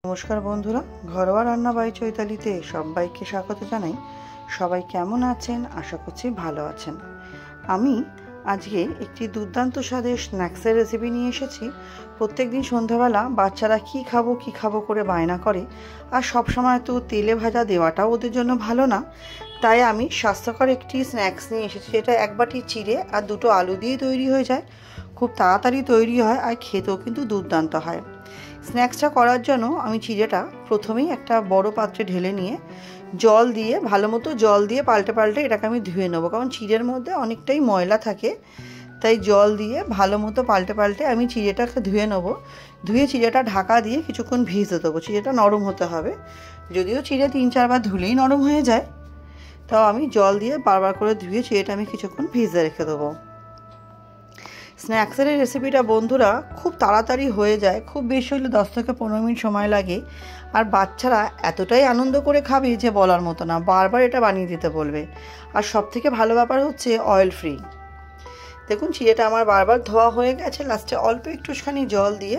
নমস্কার বন্ধুরা, ঘরোয়া রান্না বাই চৈতালিতে সবাইকে স্বাগত জানাই। সবাই কেমন আছেন? আশা করছি ভালো আছেন। আমি আজকে একটি দুর্দান্ত স্বাদের স্ন্যাক্সের রেসিপি নিয়ে এসেছি। প্রত্যেকদিন সন্ধ্যাবেলা বাচ্চারা কী খাবো করে বায়না করে, আর সবসময় তো তেলে ভাজা দেওয়াটাও ওদের জন্য ভালো না। তাই আমি স্বাস্থ্যকর একটি স্ন্যাক্স নিয়ে এসেছি, যেটা এক বাটি চিড়ে আর দুটো আলু দিয়ে তৈরি হয়ে যায়। খুব তাড়াতাড়ি তৈরি হয় আর খেতেও কিন্তু দুর্দান্ত হয়। স্ন্যাক্সটা করার জন্য আমি চিড়েটা প্রথমেই একটা বড় পাত্রে ঢেলে নিয়ে জল দিয়ে ভালো মতো পাল্টে এটাকে আমি ধুয়ে নেবো, কারণ চিড়ের মধ্যে অনেকটাই ময়লা থাকে। তাই জল দিয়ে ভালো মতো পাল্টে আমি চিড়েটাকে ধুয়ে নেবো। ধুয়ে চিড়েটা ঢাকা দিয়ে কিছুক্ষণ ভিজতে দেবো। চিড়েটা নরম হতে হবে। যদিও চিড়ে 3-4 বার ধুলেই নরম হয়ে যায়, তাও আমি জল দিয়ে বারবার করে ধুয়ে চিড়েটা আমি কিছুক্ষণ ভিজে রেখে দেবো। স্ন্যাক্সের এই রেসিপিটা বন্ধুরা খুব তাড়াতাড়ি হয়ে যায়, খুব বেশি হলে 10 থেকে 15 মিনিট সময় লাগে। আর বাচ্চারা এতটাই আনন্দ করে খাবে যে বলার মতো না, বারবার এটা বানিয়ে দিতে বলবে। আর সবথেকে ভালো ব্যাপার হচ্ছে অয়েল ফ্রি। দেখুন, চিড়েটা আমার বারবার ধোয়া হয়ে গেছে। লাস্টে অল্প একটুখানি জল দিয়ে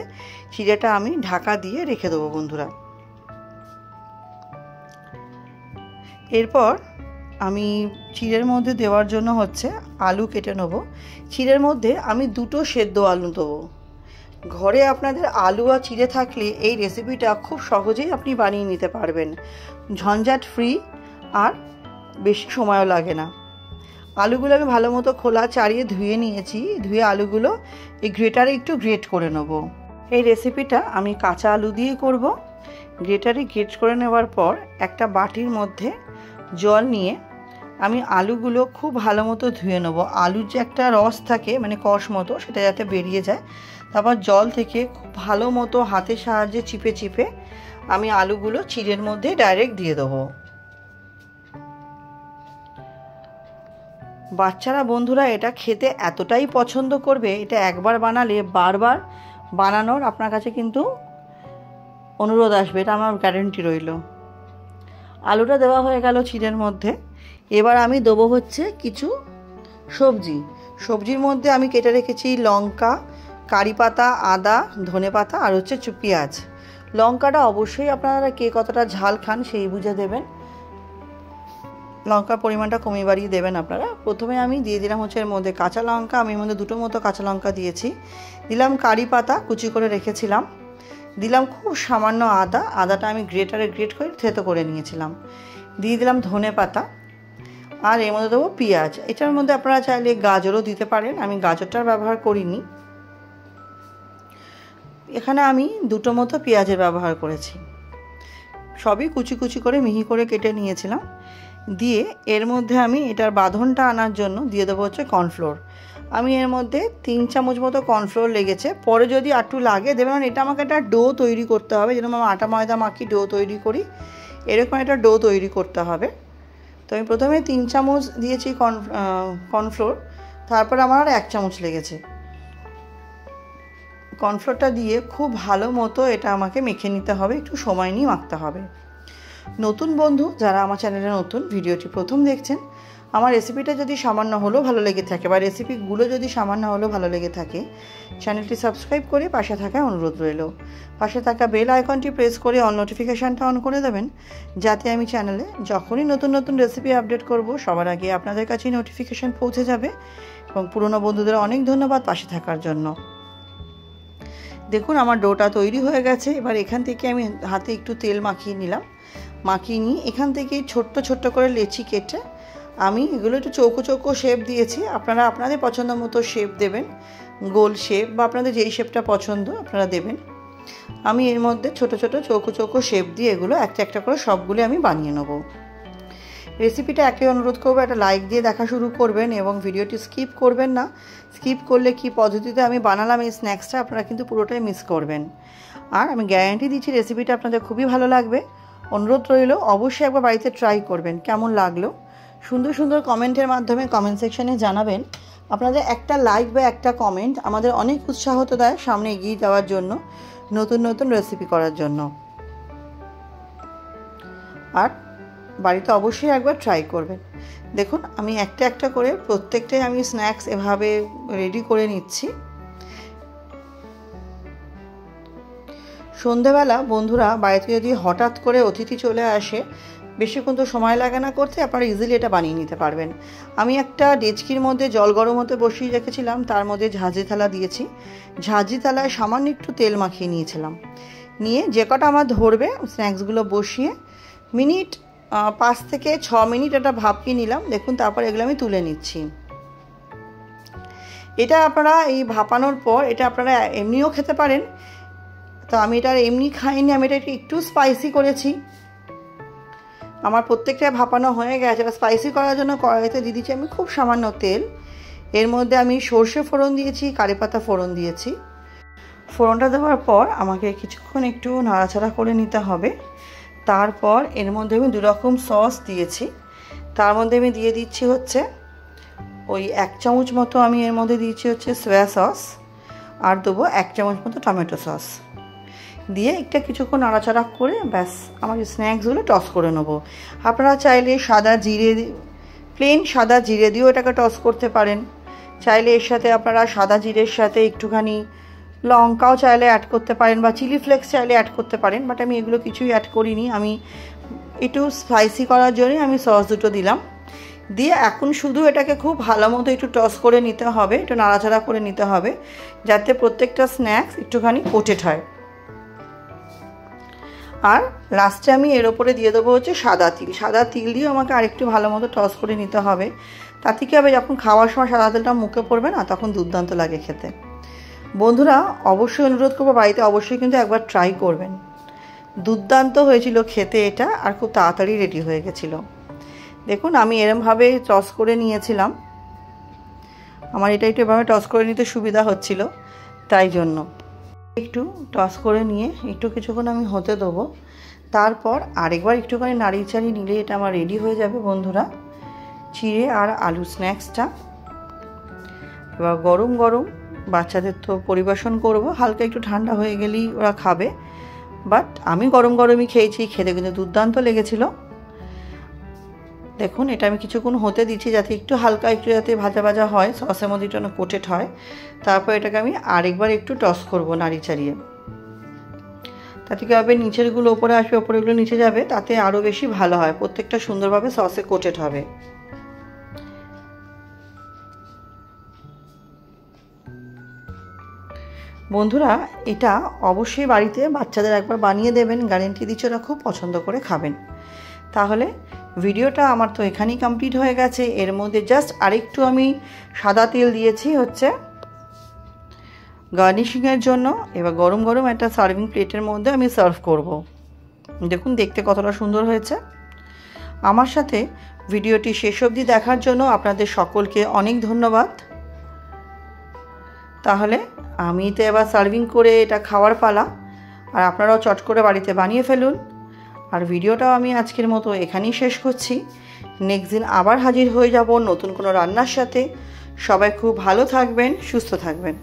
চিড়েটা আমি ঢাকা দিয়ে রেখে দেবো বন্ধুরা। এরপর আমি চিড়ের মধ্যে দেওয়ার জন্য আলু কেটে নেব। চিড়ের মধ্যে আমি 2টো সেদ্ধ আলু দেবো। ঘরে আপনাদের আলু আর চিড়ে থাকলে এই রেসিপিটা খুব সহজেই আপনি বানিয়ে নিতে পারবেন। ঝঞ্ঝাট ফ্রি আর বেশি সময়ও লাগে না। আলুগুলো আমি ভালো মতো খোলা ছাড়িয়ে ধুয়ে নিয়েছি। ধুয়ে আলুগুলো এই গ্রেটারে একটু গ্রেট করে নেব। এই রেসিপিটা আমি কাঁচা আলু দিয়ে করব। গ্রেটারে গ্রেট করে নেওয়ার পর একটা বাটির মধ্যে জল নিয়ে আমি আলুগুলো খুব ভালো মতো ধুয়ে নেবো। আলুর যে একটা রস থাকে, মানে কষ মতো, সেটা যাতে বেরিয়ে যায়। তারপর জল থেকে খুব ভালো মতো হাতের সাহায্যে চিপে আমি আলুগুলো চিড়ের মধ্যে ডাইরেক্ট দিয়ে দেবো। বাচ্চারা বন্ধুরা এটা খেতে এতটাই পছন্দ করবে, এটা একবার বানালে বারবার বানানোর আপনার কাছে কিন্তু অনুরোধ আসবে, এটা আমার গ্যারেন্টি রইল। আলুটা দেওয়া হয়ে গেল চিড়ের মধ্যে। এবার আমি দেবো কিছু সবজির মধ্যে আমি কেটে রেখেছি লঙ্কা, কারি পাতা, আদা, ধনে পাতা আর পেঁয়াজ। লঙ্কাটা অবশ্যই আপনারা কে কতটা ঝাল খান সেই বুঝে দেবেন। লঙ্কার পরিমাণটা কমিয়ে বাড়িয়ে দেবেন আপনারা। প্রথমে আমি দিয়ে দিলাম এর মধ্যে কাঁচা লঙ্কা। আমি এর মধ্যে 2টো মতো কাঁচা লঙ্কা দিয়েছি। দিলাম কারি পাতা কুচি করে রেখেছিলাম। দিলাম খুব সামান্য আদাটা আমি গ্রেটারে গ্রেট করে থেতো করে নিয়েছিলাম। দিয়ে দিলাম ধনে পাতা। আর এর মধ্যে দেবো পেঁয়াজ। এটার মধ্যে আপনারা চাইলে গাজরও দিতে পারেন, আমি গাজরটার ব্যবহার করিনি। এখানে আমি 2টো মতো পেঁয়াজের ব্যবহার করেছি। সবই কুচি করে মিহি করে কেটে নিয়েছিলাম। দিয়ে এর মধ্যে আমি এটার বাঁধনটা আনার জন্য দিয়ে দেবো কর্নফ্লোর। আমি এর মধ্যে 3 চামচ মতো কর্নফ্লোর লেগেছে। পরে যদি একটু লাগে দেবেন। এটা আমাকে একটা ডো তৈরি করতে হবে, যেরকম আমি আটা ময়দা মাখি ডো তৈরি করি, এরকম একটা ডো তৈরি করতে হবে। তো আমি প্রথমে 3 চামচ দিয়েছি কর্নফ্লোর, তারপর আমার 1 চামচ লেগেছে। কর্নফ্লোরটা দিয়ে খুব ভালো মতো এটা আমাকে মেখে নিতে হবে, একটু সময় নিয়ে মাখতে হবে। নতুন বন্ধু যারা আমার চ্যানেলে নতুন, ভিডিওটি প্রথম দেখছেন, আমার রেসিপিটা যদি সামান্য হলেও ভালো লেগে থাকে বা রেসিপিগুলো যদি সামান্য হলেও ভালো লেগে থাকে, চ্যানেলটি সাবস্ক্রাইব করে পাশে থাকা অনুরোধ রইল। পাশে থাকা বেল আইকনটি প্রেস করে অল নোটিফিকেশানটা অন করে দেবেন, যাতে আমি চ্যানেলে যখনই নতুন রেসিপি আপডেট করব সবার আগে আপনাদের কাছেই নোটিফিকেশান পৌঁছে যাবে। এবং পুরনো বন্ধুদের অনেক ধন্যবাদ পাশে থাকার জন্য। দেখুন, আমার ডোটা তৈরি হয়ে গেছে। এবার এখান থেকে আমি হাতে একটু তেল মাখিয়ে নিলাম। মাখিয়ে নিয়ে এখান থেকে ছোট্ট করে লেচি কেটে আমি এগুলো একটু চৌকো শেপ দিয়েছি। আপনারা আপনাদের পছন্দ মতো শেপ দেবেন, গোল শেপ বা আপনাদের যেই শেপটা পছন্দ আপনারা দেবেন। আমি এর মধ্যে ছোট চৌকো শেপ দিয়ে এগুলো একটা করে সবগুলো আমি বানিয়ে নেব। রেসিপিটা একই অনুরোধ করবো, একটা লাইক দিয়ে দেখা শুরু করবেন এবং ভিডিওটি স্কিপ করবেন না। স্কিপ করলে কি পদ্ধতিতে আমি বানালাম এই স্ন্যাক্সটা আপনারা কিন্তু পুরোটাই মিস করবেন। আর আমি গ্যারান্টি দিচ্ছি রেসিপিটা আপনাদের খুবই ভালো লাগবে। অনুরোধ রইল অবশ্যই একবার বাড়িতে ট্রাই করবেন। কেমন লাগলো সুন্দর কমেন্টের মাধ্যমে কমেন্ট সেকশনে জানাবেন। আপনাদের একটা লাইক বা একটা কমেন্ট আমাদের অনেক উৎসাহ তো দেয় সামনে এগিয়ে যাওয়ার জন্য, নতুন রেসিপি করার জন্য। আর বাড়িতে অবশ্যই একবার ট্রাই করবেন। দেখুন, আমি একটা করে প্রত্যেকটাই আমি স্ন্যাক্স এভাবে রেডি করে নিচ্ছি। সন্ধেবেলা বন্ধুরা বাড়িতে যদি হঠাৎ করে অতিথি চলে আসে, বেশিক্ষণ তো সময় লাগে না করতে, আপনারা ইজিলি এটা বানিয়ে নিতে পারবেন। আমি একটা ডেচকির মধ্যে জল গরম হতে বসিয়ে রেখেছিলাম, তার মধ্যে ঝাঁঝরি থালা দিয়েছি। ঝাঁঝরি থালায় সামান্য একটু তেল মাখিয়ে নিয়েছিলাম, নিয়ে যে কটা আমার ধরবে স্ন্যাক্সগুলো বসিয়ে মিনিট 5 থেকে 6 মিনিট এটা ভাপিয়ে নিলাম। দেখুন, তারপর এগুলো আমি তুলে নিচ্ছি। এটা আপনারা এই ভাপানোর পর এটা আপনারা এমনিও খেতে পারেন। তো আমি এটা এমনি খাইনি, আমি এটা একটু স্পাইসি করেছি। আমার প্রত্যেকটা ভাপানো হয়ে গেছে। স্পাইসি করার জন্য কড়াইতে দিয়ে দিচ্ছি আমি খুব সামান্য তেল। এর মধ্যে আমি সর্ষে ফোড়ন দিয়েছি, কারিপাতা ফোড়ন দিয়েছি। ফোড়নটা দেওয়ার পর আমাকে কিছুক্ষণ একটু নাড়াচাড়া করে নিতে হবে। তারপর এর মধ্যে আমি 2 রকম সস দিয়েছি। তার মধ্যে আমি দিয়ে দিচ্ছি হচ্ছে ওই 1 চামচ মতো, আমি এর মধ্যে দিয়েছি হচ্ছে সয়া সস, আর দেবো 1 চামচ মতো টমেটো সস। দিয়ে একটা কিছুক্ষণ নাড়াচাড়া করে ব্যাস আমার স্ন্যাক্সগুলো টস করে নেবো। আপনারা চাইলে সাদা জিরে, প্লেন সাদা জিরে দিয়েও এটাকে টস করতে পারেন। চাইলে এর সাথে আপনারা সাদা জিরের সাথে একটুখানি লঙ্কাও চাইলে অ্যাড করতে পারেন, বা চিলি ফ্লেক্স চাইলে অ্যাড করতে পারেন। বাট আমি এগুলো কিছুই অ্যাড করিনি, আমি একটু স্পাইসি করার জন্যই আমি সস দুটো দিলাম। দিয়ে এখন শুধু এটাকে খুব ভালো মতো একটু টস করে নিতে হবে, একটু নাড়াচাড়া করে নিতে হবে, যাতে প্রত্যেকটা স্ন্যাক্স একটুখানি কোটেড হয়। আর লাস্টে আমি এর ওপরে দিয়ে দেবো হচ্ছে সাদা তিল। সাদা তিল দিয়েও আমাকে আরেকটু ভালো মতো টস করে নিতে হবে। তাতে কি হবে, যখন খাওয়ার সময় সাদা তেলটা মুখে পড়বে না, তখন দুর্দান্ত লাগে খেতে। বন্ধুরা অবশ্যই অনুরোধ করবো, বাড়িতে অবশ্যই কিন্তু একবার ট্রাই করবেন। দুর্দান্ত হয়েছিল খেতে এটা, আর খুব তাড়াতাড়ি রেডি হয়ে গেছিলো। দেখুন, আমি এরমভাবে টস করে নিয়েছিলাম। আমার এটা একটু এভাবে টস করে নিতে সুবিধা হচ্ছিল, তাই জন্য একটু টস করে নিয়ে একটু কিছুক্ষণ আমি হতে দেবো। তারপর আরেকবার একটুখানি নাড়িয়ে চাড়িয়ে নিলে এটা আমার রেডি হয়ে যাবে বন্ধুরা, চিড়ে আর আলু স্ন্যাক্সটা। এবার গরম গরম বাচ্চাদের তো পরিবেশন করব, হালকা একটু ঠান্ডা হয়ে গেলেই ওরা খাবে। বাট আমি গরম গরমই খেয়েছি, খেতে কিন্তু দুর্দান্ত লেগেছিল। দেখুন, এটা আমি কিছুক্ষণ হতে দিচ্ছি যাতে একটু হালকা একটু যাতে ভাজা ভাজা হয়, সসের মধ্যে একটু কোটেড হয়। তারপর এটাকে আমি আরেকবার একটু টস করব নাড়ি চাড়িয়ে। তাতে কী হবে, নিচেরগুলো ওপরে আসবে, ওপরেগুলো নিচে যাবে, তাতে আরও বেশি ভালো হয়, প্রত্যেকটা সুন্দরভাবে সসে কোটেড হবে। বন্ধুরা এটা অবশ্যই বাড়িতে বাচ্চাদের একবার বানিয়ে দেবেন, গ্যারেন্টি দিচ্ছি ওরা খুব পছন্দ করে খাবেন। তাহলে ভিডিওটা আমার তো এখানেই কমপ্লিট হয়ে গেছে। এর মধ্যে জাস্ট আরেকটু আমি সাদা তেল দিয়েছি হচ্ছে গার্নিশিংয়ের জন্য। এবার গরম গরম একটা সার্ভিং প্লেটের মধ্যে আমি সার্ভ করব। দেখুন দেখতে কতটা সুন্দর হয়েছে। আমার সাথে ভিডিওটি শেষ অবধি দেখার জন্য আপনাদের সকলকে অনেক ধন্যবাদ। তাহলে আমি তো এবার সার্ভিং করে এটা খাওয়ার পালা, আর আপনারাও চট করে বাড়িতে বানিয়ে ফেলুন। আর ভিডিওটাও আমি আজকের মতো এখানেই শেষ করছি। নেক্সট দিন আবার হাজির হয়ে যাব নতুন কোনো রান্নার সাথে। সবাই খুব ভালো থাকবেন, সুস্থ থাকবেন।